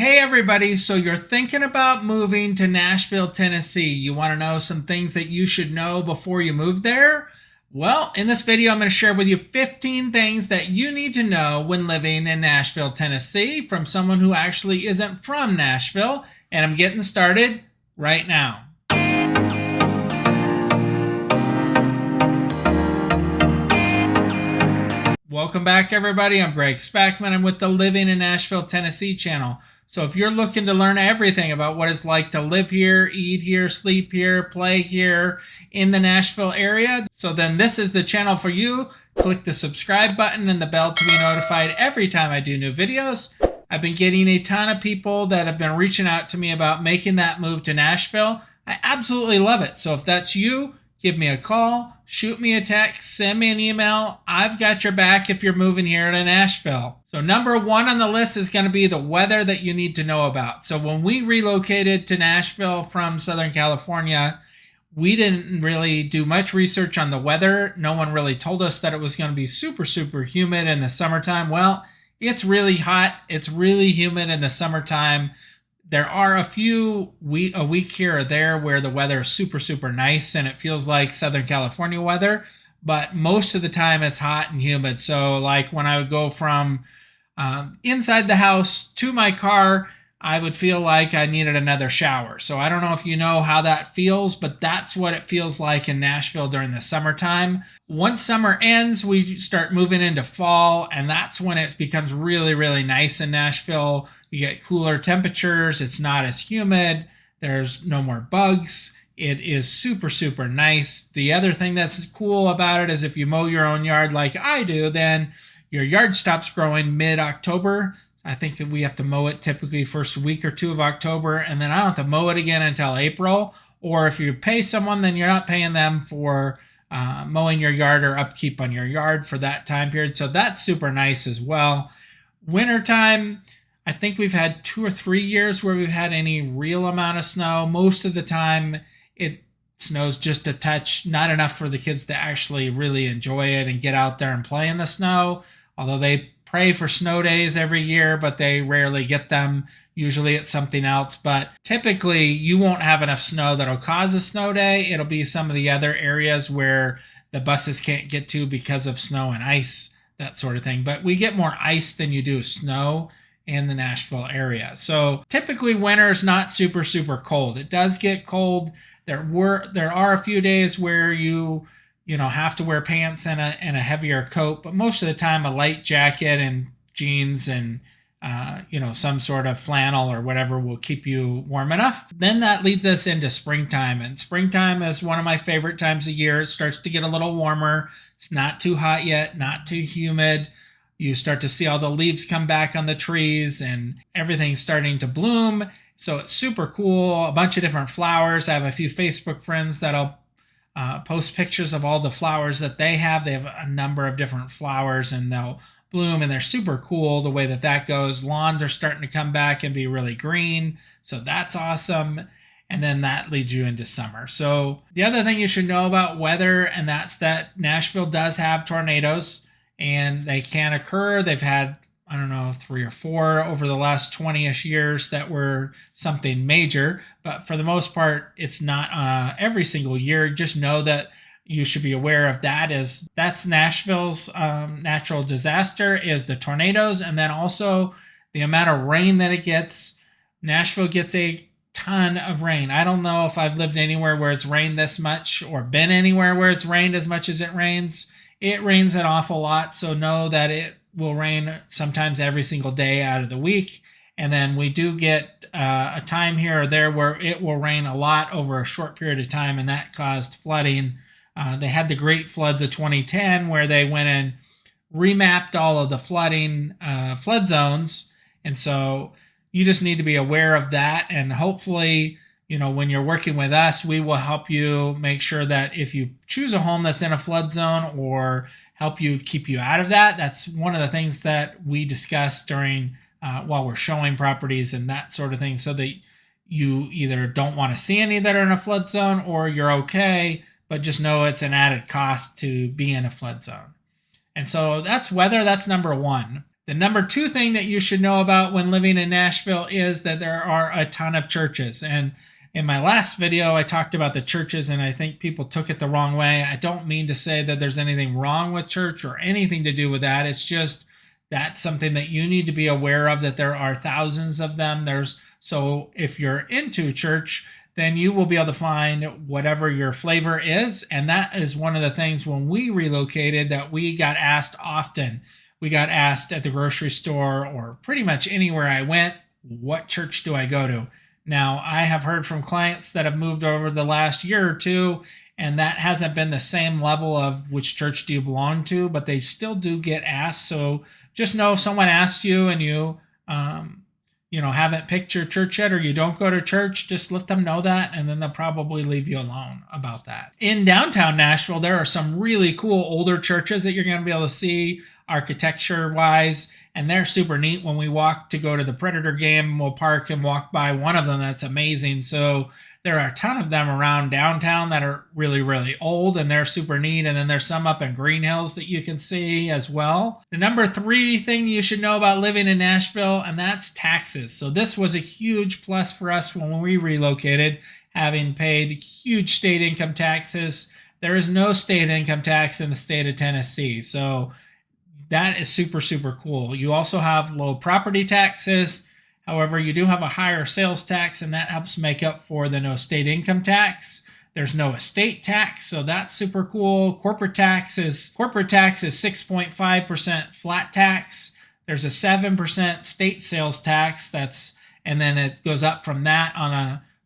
Hey everybody, so you're thinking about moving to Nashville, Tennessee. You want to know some things that you should know before you move there? Well, in this video, I'm going to share with you 15 things that you need to know when living in Nashville, Tennessee from someone who actually isn't from Nashville. And I'm getting started right now. Welcome back, everybody. I'm Greg Spackman. I'm with the Living in Nashville, Tennessee channel. So if you're looking to learn everything about what it's like to live here, eat here, sleep here, play here in the Nashville area, so then this is the channel for you. Click the subscribe button and the bell to be notified every time I do new videos. I've been getting a ton of people that have been reaching out to me about making that move to Nashville. I absolutely love it. So if that's you, give me a call, shoot me a text, send me an email. I've got your back if you're moving here to Nashville. So number one on the list is going to be the weather that you need to know about. So when we relocated to Nashville from Southern California, we didn't really do much research on the weather. No one really told us that it was going to be super, super humid in the summertime. Well, it's really hot. It's really humid in the summertime. There are a week here or there where the weather is super, super nice and it feels like Southern California weather, but most of the time it's hot and humid. So like when I would go from inside the house to my car, I would feel like I needed another shower. So I don't know if you know how that feels, but that's what it feels like in Nashville during the summertime. Once summer ends, we start moving into fall, and that's when it becomes really, really nice in Nashville. You get cooler temperatures. It's not as humid. There's no more bugs. It is super, super nice. The other thing that's cool about it is if you mow your own yard like I do, then your yard stops growing mid-October. I think that we have to mow it typically first week or two of October, and then I don't have to mow it again until April. Or if you pay someone, then you're not paying them for mowing your yard or upkeep on your yard for that time period. So that's super nice as well. Wintertime, I think we've had 2 or 3 years where we've had any real amount of snow. Most of the time it snows just a touch, not enough for the kids to actually really enjoy it and get out there and play in the snow. Although they pray for snow days every year, but they rarely get them. Usually it's something else, but typically you won't have enough snow that'll cause a snow day. It'll be some of the other areas where the buses can't get to because of snow and ice, that sort of thing. But we get more ice than you do snow in the Nashville area. So typically winter is not super, super cold. It does get cold. There are a few days where you have to wear pants and a heavier coat, but most of the time a light jacket and jeans and some sort of flannel or whatever will keep you warm enough. Then that leads us into springtime, and springtime is one of my favorite times of year. It starts to get a little warmer. It's not too hot yet, not too humid. You start to see all the leaves come back on the trees and everything's starting to bloom. So it's super cool. A bunch of different flowers. I have a few Facebook friends that'll post pictures of all the flowers that they have. They have a number of different flowers and they'll bloom and they're super cool the way that goes. Lawns are starting to come back and be really green. So that's awesome. And then that leads you into summer. So the other thing you should know about weather, and that's that Nashville does have tornadoes and they can occur. They've had 3 or 4 over the last 20-ish years that were something major. But for the most part, it's not every single year. Just know that you should be aware of that. That's Nashville's natural disaster is the tornadoes. And then also the amount of rain that it gets. Nashville gets a ton of rain. I don't know if I've lived anywhere where it's rained this much or been anywhere where it's rained as much as it rains. It rains an awful lot. So know that it will rain sometimes every single day out of the week. And then we do get a time here or there where it will rain a lot over a short period of time, and that caused flooding. They had the great floods of 2010 where they went and remapped all of the flood zones. And so you just need to be aware of that. And hopefully, when you're working with us, we will help you make sure that if you choose a home that's in a flood zone or help you keep you out of that. That's one of the things that we discuss during while we're showing properties and that sort of thing, so that you either don't want to see any that are in a flood zone or you're okay, but just know it's an added cost to be in a flood zone. And so that's weather. That's number one. The number 2 thing that you should know about when living in Nashville is that there are a ton of churches. And in my last video, I talked about the churches, and I think people took it the wrong way. I don't mean to say that there's anything wrong with church or anything to do with that. It's just that's something that you need to be aware of, that there are thousands of them. So if you're into church, then you will be able to find whatever your flavor is. And that is one of the things when we relocated that we got asked often. We got asked at the grocery store or pretty much anywhere I went, what church do I go to? Now, I have heard from clients that have moved over the last year or two, and that hasn't been the same level of which church do you belong to, but they still do get asked. So just know if someone asks you and you haven't picked your church yet, or you don't go to church, just let them know that, and then they'll probably leave you alone about that. In downtown Nashville, there are some really cool older churches that you're going to be able to see architecture-wise, and they're super neat. When we walk to go to the Predator game, we'll park and walk by one of them. That's amazing. So there are a ton of them around downtown that are really, really old, and they're super neat. And then there's some up in Green Hills that you can see as well. The number 3 thing you should know about living in Nashville, and that's taxes. So this was a huge plus for us when we relocated, having paid huge state income taxes. There is no state income tax in the state of Tennessee. So that is super, super cool. You also have low property taxes. However, you do have a higher sales tax, and that helps make up for the no state income tax. There's no estate tax, so that's super cool. Corporate tax is 6.5% flat tax. There's a 7% state sales tax. And then it goes up from that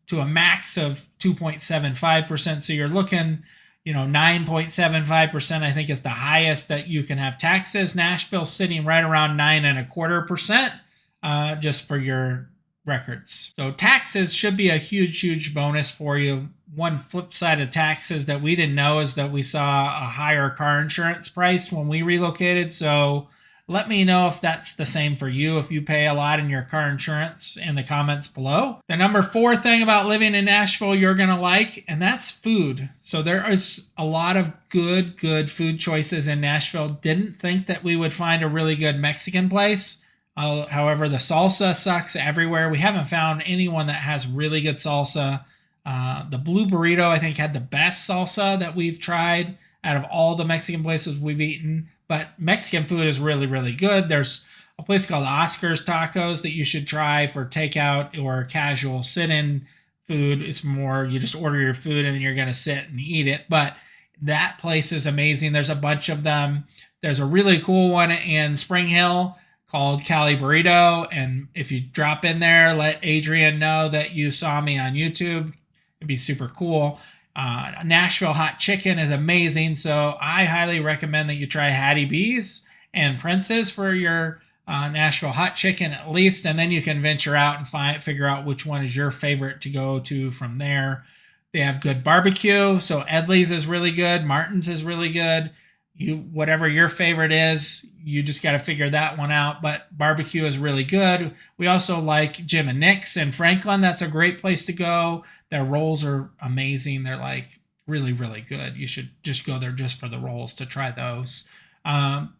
to a max of 2.75%. So you're looking, 9.75%, I think, is the highest that you can have taxes. Nashville's sitting right around 9.25%. Just for your records. So taxes should be a huge, huge bonus for you. One flip side of taxes that we didn't know is that we saw a higher car insurance price when we relocated. So let me know if that's the same for you, if you pay a lot in your car insurance, in the comments below. The number 4 thing about living in Nashville you're going to like, and that's food. So there is a lot of good food choices in Nashville. Didn't think that we would find a really good Mexican place. However, the salsa sucks everywhere. We haven't found anyone that has really good salsa. The Blue Burrito, I think, had the best salsa that we've tried out of all the Mexican places we've eaten. But Mexican food is really, really good. There's a place called Oscar's Tacos that you should try for takeout or casual sit-in food. It's more, you just order your food and then you're going to sit and eat it. But that place is amazing. There's a bunch of them. There's a really cool one in Spring Hill called Cali Burrito. And if you drop in there, let Adrian know that you saw me on YouTube. It'd be super cool. Nashville hot chicken is amazing. So I highly recommend that you try Hattie B's and Prince's for your Nashville hot chicken at least. And then you can venture out and figure out which one is your favorite to go to from there. They have good barbecue. So Edley's is really good. Martin's is really good. Whatever your favorite is, you just got to figure that one out. But barbecue is really good. We also like Jim and Nick's in Franklin. That's a great place to go. Their rolls are amazing. They're like really, really good. You should just go there just for the rolls to try those.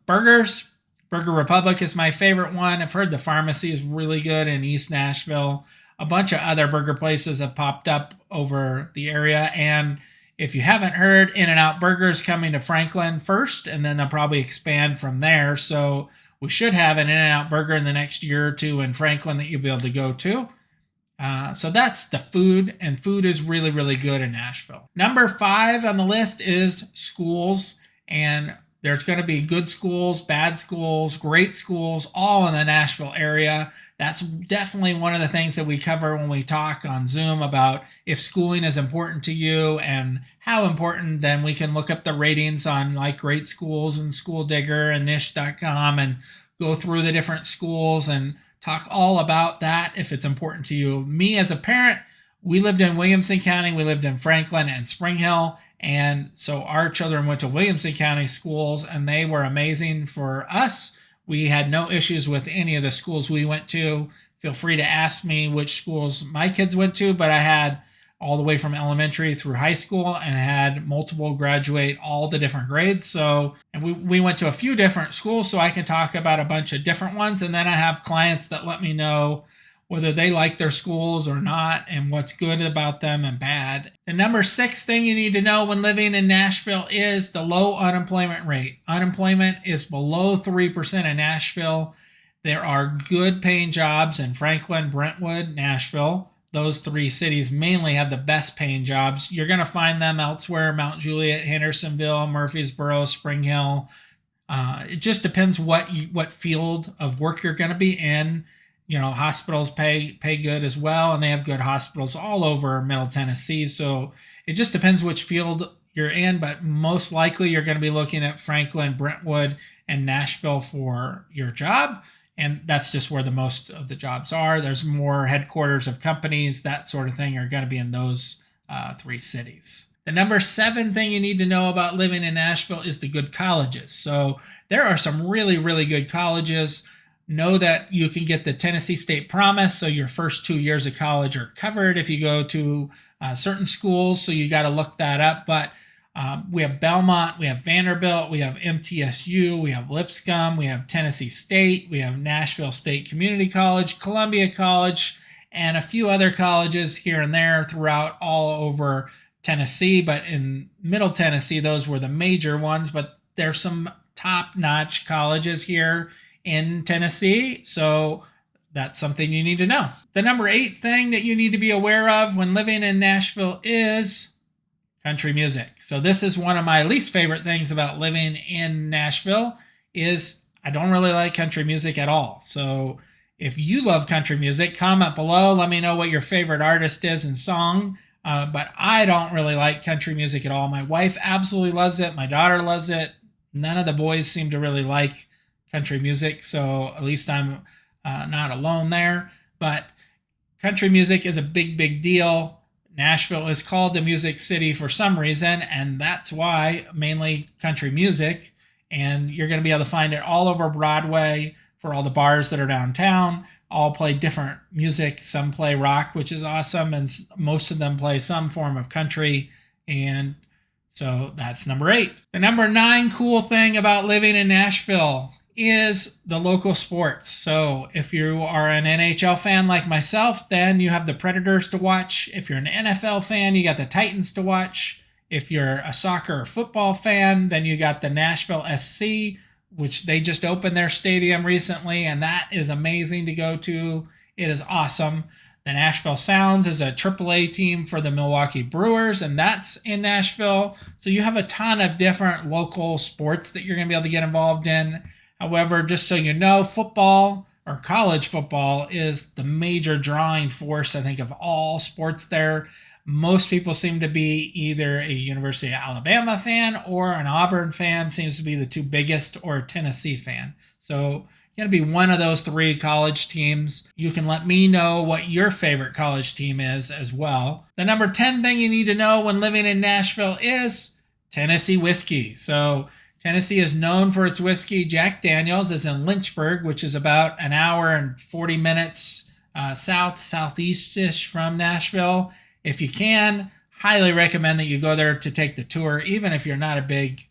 Burgers. Burger Republic is my favorite one. I've heard the Pharmacy is really good in East Nashville. A bunch of other burger places have popped up over the area. And if you haven't heard, In-N-Out Burger's coming to Franklin first, and then they'll probably expand from there. So we should have an In-N-Out Burger in the next year or two in Franklin that you'll be able to go to. So that's the food, and food is really, really good in Nashville. Number 5 on the list is schools, and there's going to be good schools, bad schools, great schools, all in the Nashville area. That's definitely one of the things that we cover when we talk on Zoom about if schooling is important to you and how important. Then we can look up the ratings on like Great Schools and School Digger and niche.com and go through the different schools and talk all about that if it's important to you. Me as a parent, we lived in Williamson County, we lived in Franklin and Spring Hill, and so our children went to Williamson County schools, and they were amazing for us. We had no issues with any of the schools we went to. Feel free to ask me which schools my kids went to, but I had all the way from elementary through high school and had multiple graduate all the different grades. So, and we went to a few different schools, so I can talk about a bunch of different ones. And then I have clients that let me know whether they like their schools or not and what's good about them and bad. The number 6 thing you need to know when living in Nashville is the low unemployment rate. Unemployment is below 3% in Nashville. There are good paying jobs in Franklin, Brentwood, Nashville. Those 3 cities mainly have the best paying jobs. You're going to find them elsewhere: Mount Juliet, Hendersonville, Murfreesboro, Spring Hill. It just depends what field of work you're going to be in. Hospitals pay good as well, and they have good hospitals all over Middle Tennessee. So it just depends which field you're in, but most likely you're going to be looking at Franklin, Brentwood, and Nashville for your job. And that's just where the most of the jobs are. There's more headquarters of companies, that sort of thing, are going to be in those 3 cities. The number 7 thing you need to know about living in Nashville is the good colleges. So there are some really, really good colleges. Know that you can get the Tennessee State Promise, so your first 2 years of college are covered if you go to certain schools, so you got to look that up. But we have Belmont, we have Vanderbilt, we have MTSU, we have Lipscomb, we have Tennessee State, we have Nashville State Community College, Columbia College, and a few other colleges here and there throughout all over Tennessee. But in Middle Tennessee, those were the major ones, but there's some top-notch colleges here in Tennessee, so that's something you need to know. The number 8 thing that you need to be aware of when living in Nashville is country music. So this is one of my least favorite things about living in Nashville is I don't really like country music at all. So if you love country music, comment below. Let me know what your favorite artist is and song. But I don't really like country music at all. My wife absolutely loves it. My daughter loves it. None of the boys seem to really like country music, so at least I'm not alone there. But country music is a big, big deal. Nashville is called the Music City for some reason, and that's why, mainly country music. And you're going to be able to find it all over Broadway for all the bars that are downtown. All play different music. Some play rock, which is awesome, and most of them play some form of country. And so that's number 8. The number 9 cool thing about living in Nashville is the local sports. So if you are an NHL fan like myself, then you have the Predators to watch. If you're an NFL fan, you got the Titans to watch. If you're a soccer or football fan, then you got the Nashville SC, which they just opened their stadium recently, and that is amazing to go to. It is awesome. The Nashville Sounds is a AAA team for the Milwaukee Brewers, and that's in Nashville. So you have a ton of different local sports that you're going to be able to get involved in. However, just so you know, football or college football is the major drawing force, I think, of all sports there. Most people seem to be either a University of Alabama fan or an Auburn fan, seems to be the 2 biggest, or a Tennessee fan. So you're going to be one of those 3 college teams. You can let me know what your favorite college team is as well. The number 10 thing you need to know when living in Nashville is Tennessee whiskey. So Tennessee is known for its whiskey. Jack Daniel's is in Lynchburg, which is about an hour and 40 minutes southeast-ish from Nashville. If you can, highly recommend that you go there to take the tour, even if you're not a big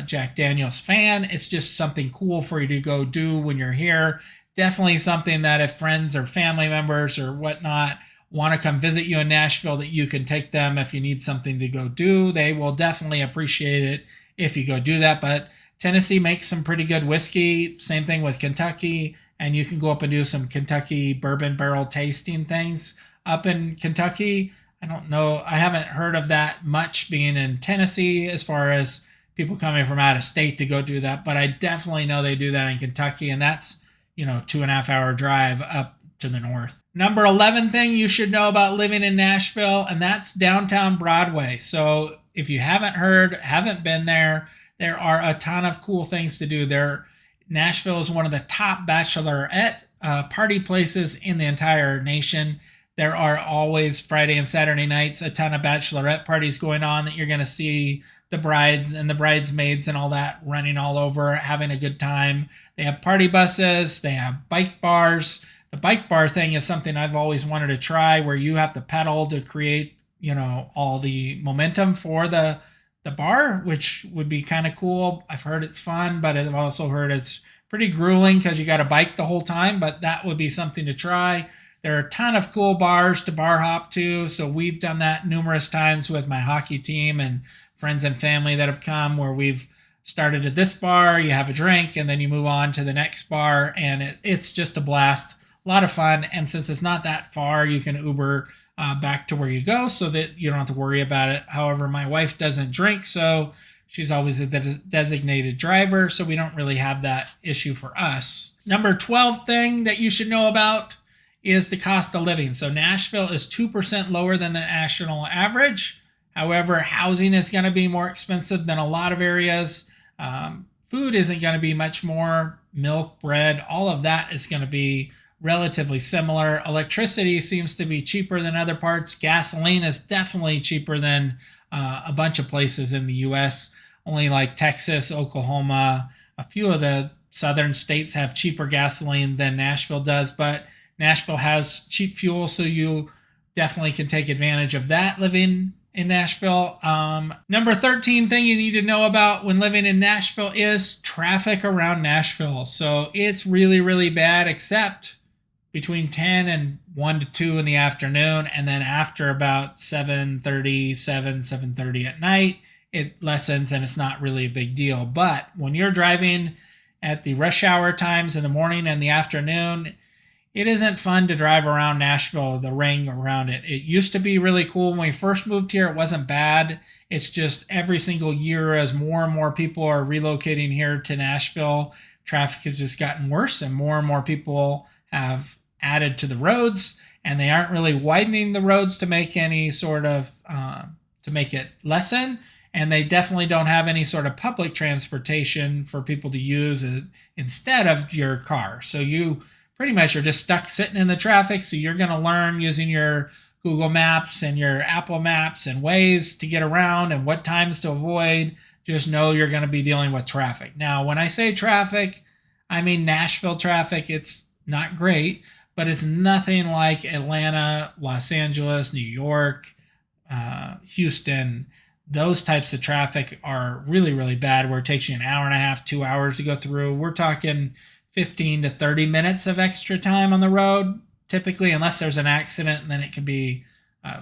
Jack Daniel's fan. It's just something cool for you to go do when you're here. Definitely something that if friends or family members or whatnot want to come visit you in Nashville, that you can take them if you need something to go do. They will definitely appreciate it if you go do that. But Tennessee makes some pretty good whiskey. Same thing with Kentucky. And you can go up and do some Kentucky bourbon barrel tasting things up in Kentucky. I don't know. I haven't heard of that much being in Tennessee as far as people coming from out of state to go do that. But I definitely know they do that in Kentucky. And that's, 2.5 hour drive up to the north. Number 11 thing you should know about living in Nashville, and that's downtown Broadway. So if you haven't been there, there are a ton of cool things to do there. Nashville is one of the top bachelorette party places in the entire nation. There are always Friday and Saturday nights a ton of bachelorette parties going on that you're going to see the brides and the bridesmaids and all that running all over, having a good time. They have party buses. They have bike bars. The bike bar thing is something I've always wanted to try, where you have to pedal to create, all the momentum for the bar, which would be kind of cool. I've heard it's fun, but I've also heard it's pretty grueling because you got to bike the whole time, but that would be something to try. There are a ton of cool bars to bar hop to, so we've done that numerous times with my hockey team and friends and family that have come, where we've started at this bar, you have a drink, and then you move on to the next bar, and it's just a blast. A lot of fun, and since it's not that far, you can Uber back to where you go so that you don't have to worry about it. However, my wife doesn't drink, so she's always a designated driver, so we don't really have that issue for us. Number 12 thing that you should know about is the cost of living. So Nashville is 2% lower than the national average. However, housing is going to be more expensive than a lot of areas. Food isn't going to be much more. Milk, bread, all of that is going to be relatively similar. Electricity seems to be cheaper than other parts. Gasoline is definitely cheaper than a bunch of places in the U.S. Only like Texas, Oklahoma, a few of the southern states have cheaper gasoline than Nashville does, but Nashville has cheap fuel, so you definitely can take advantage of that living in Nashville. Number 13 thing you need to know about when living in Nashville is traffic around Nashville. So it's really, really bad, except between 10 and 1 to 2 in the afternoon, and then after about 7:30 at night, it lessens and it's not really a big deal. But when you're driving at the rush hour times in the morning and the afternoon, it isn't fun to drive around Nashville, the ring around it. It used to be really cool. When we first moved here, it wasn't bad. It's just every single year, as more and more people are relocating here to Nashville, traffic has just gotten worse, and more people have added to the roads, and they aren't really widening the roads to make any sort of, to make it lessen. And they definitely don't have any sort of public transportation for people to use instead of your car. So you pretty much are just stuck sitting in the traffic. So you're going to learn using your Google Maps and your Apple Maps and ways to get around and what times to avoid. Just know you're going to be dealing with traffic. Now, when I say traffic, I mean Nashville traffic. It's not great, but it's nothing like Atlanta, Los Angeles, New York, Houston. Those types of traffic are really, really bad, where it takes you an hour and a half, 2 hours to go through. We're talking 15 to 30 minutes of extra time on the road, typically, unless there's an accident, and then it can be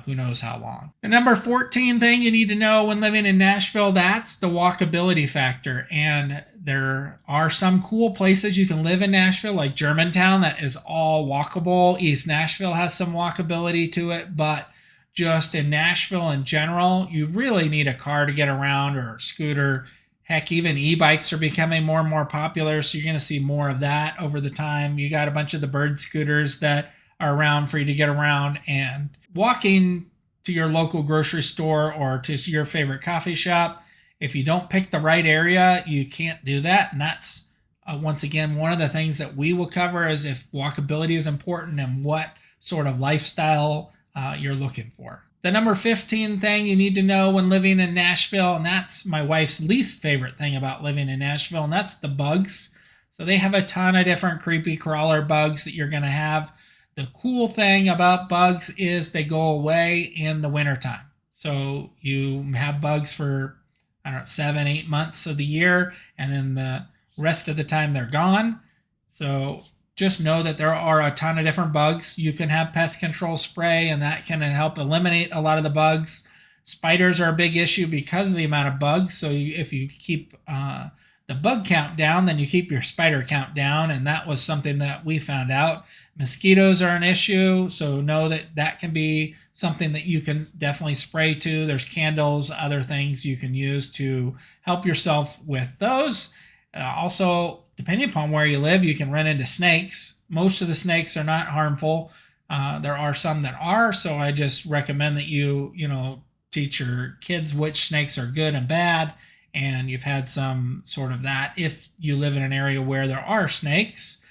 who knows how long. The number 14 thing you need to know when living in Nashville, that's the walkability factor. And there are some cool places you can live in Nashville, like Germantown, that is all walkable. East Nashville has some walkability to it, but just in Nashville in general, you really need a car to get around, or a scooter. Heck, even e-bikes are becoming more and more popular, so you're going to see more of that over the time. You got a bunch of the bird scooters that are around for you to get around, and walking to your local grocery store or to your favorite coffee shop, if you don't pick the right area, you can't do that. And that's, once again, one of the things that we will cover, is if walkability is important and what sort of lifestyle you're looking for. The number 15 thing you need to know when living in Nashville, and that's my wife's least favorite thing about living in Nashville, and that's the bugs. So they have a ton of different creepy crawler bugs that you're going to have. The cool thing about bugs is they go away in the wintertime. So you have bugs for, 7-8 months of the year, and then the rest of the time they're gone. So just know that there are a ton of different bugs. You can have pest control spray, and that can help eliminate a lot of the bugs. Spiders are a big issue because of the amount of bugs. So if you keep the bug count down, then you keep your spider count down. And that was something that we found out. Mosquitoes are an issue. So know that that can be something that you can definitely spray to. There's candles, other things you can use to help yourself with those. Also, depending upon where you live, you can run into snakes. Most of the snakes are not harmful. There are some that are, so I just recommend that you teach your kids which snakes are good and bad, and you've had some sort of that if you live in an area where there are snakes.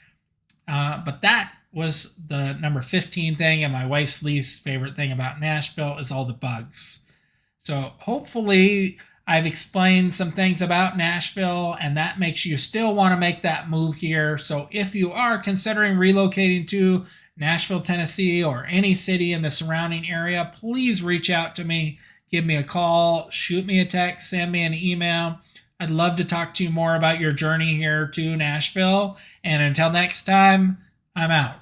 But that was the number 15 thing, and my wife's least favorite thing about Nashville is all the bugs. So hopefully I've explained some things about Nashville, and that makes you still want to make that move here. So if you are considering relocating to Nashville, Tennessee, or any city in the surrounding area, please reach out to me. Give me a call, shoot me a text, send me an email. I'd love to talk to you more about your journey here to Nashville. And until next time, I'm out.